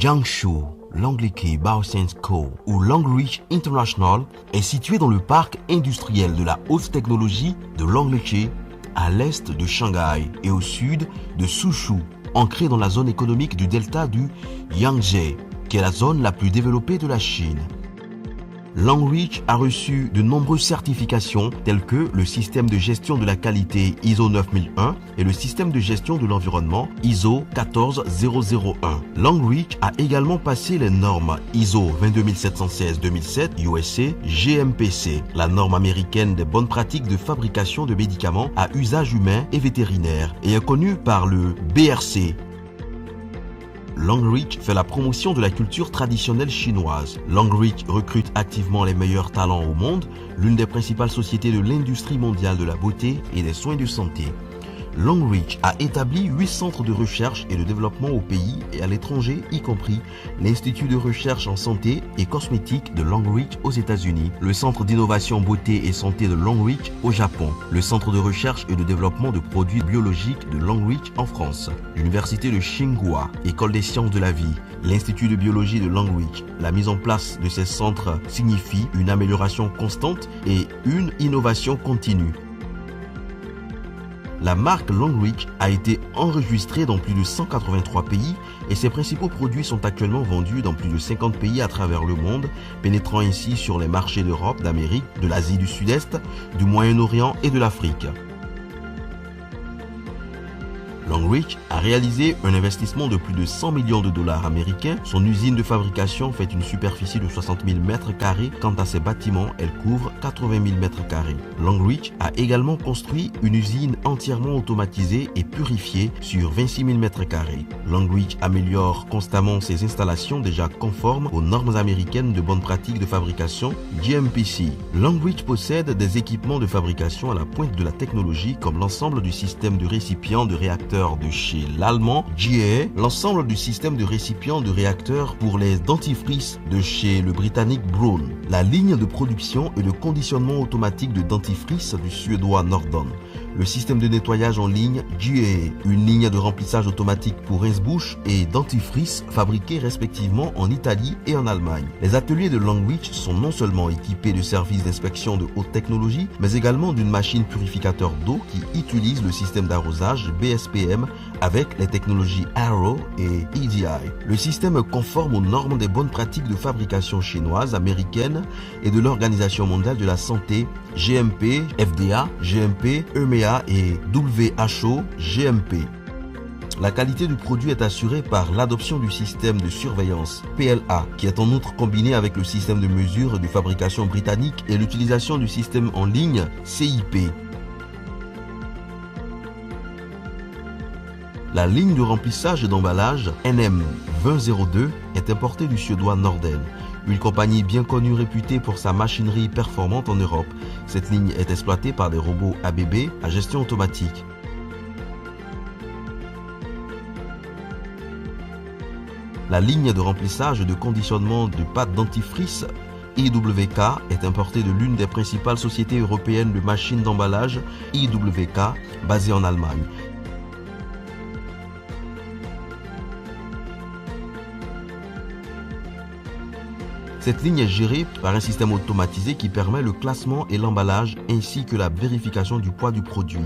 Jiangsu Longliqi Baoscience Co. ou Longreach International est situé dans le parc industriel de la haute technologie de Longliqi, à l'est de Shanghai et au sud de Suzhou, ancré dans la zone économique du delta du Yangtze, qui est la zone la plus développée de la Chine. Longreach a reçu de nombreuses certifications telles que le système de gestion de la qualité ISO 9001 et le système de gestion de l'environnement ISO 14001. Longreach a également passé les normes ISO 22716-2007 USA GMPC, la norme américaine des bonnes pratiques de fabrication de médicaments à usage humain et vétérinaire, et est connue par le BRC. Longreach fait la promotion de la culture traditionnelle chinoise. Longreach recrute activement les meilleurs talents au monde, l'une des principales sociétés de l'industrie mondiale de la beauté et des soins de santé. Longreach a établi 8 centres de recherche et de développement au pays et à l'étranger, y compris l'Institut de recherche en santé et cosmétique de Longreach aux États-Unis, le Centre d'innovation beauté et santé de Longreach au Japon, le Centre de recherche et de développement de produits biologiques de Longreach en France, l'Université de Tsinghua, École des sciences de la vie, l'Institut de biologie de Longreach. La mise en place de ces centres signifie une amélioration constante et une innovation continue. La marque Longreach a été enregistrée dans plus de 183 pays et ses principaux produits sont actuellement vendus dans plus de 50 pays à travers le monde, pénétrant ainsi sur les marchés d'Europe, d'Amérique, de l'Asie du Sud-Est, du Moyen-Orient et de l'Afrique. Longreach a réalisé un investissement de plus de 100 millions de dollars américains. Son usine de fabrication fait une superficie de 60 000 m². Quant à ses bâtiments, elle couvre 80 000 m². Longreach a également construit une usine entièrement automatisée et purifiée sur 26 000 m². Longreach améliore constamment ses installations déjà conformes aux normes américaines de bonnes pratiques de fabrication GMPC. Longreach possède des équipements de fabrication à la pointe de la technologie comme l'ensemble du système de récipients de réacteurs de chez l'allemand GE, l'ensemble du système de récipients de réacteurs pour les dentifrices de chez le britannique Braun, la ligne de production et de conditionnement automatique de dentifrice du suédois Nordon, le système de nettoyage en ligne GE, une ligne de remplissage automatique pour rince-bouche et dentifrice fabriqués respectivement en Italie et en Allemagne. Les ateliers de Longreach sont non seulement équipés de services d'inspection de haute technologie, mais également d'une machine purificateur d'eau qui utilise le système d'arrosage BSPM avec les technologies Arrow et EDI. Le système est conforme aux normes des bonnes pratiques de fabrication chinoises, américaines et de l'Organisation mondiale de la santé GMP, FDA, GMP, EMEA et WHO, GMP. La qualité du produit est assurée par l'adoption du système de surveillance PLA, qui est en outre combiné avec le système de mesure de fabrication britannique et l'utilisation du système en ligne CIP. La ligne de remplissage et d'emballage NM2002 est importée du suédois Norden, une compagnie bien connue réputée pour sa machinerie performante en Europe. Cette ligne est exploitée par des robots ABB à gestion automatique. La ligne de remplissage et de conditionnement de pâte dentifrice IWK est importée de l'une des principales sociétés européennes de machines d'emballage IWK basée en Allemagne. Cette ligne est gérée par un système automatisé qui permet le classement et l'emballage ainsi que la vérification du poids du produit.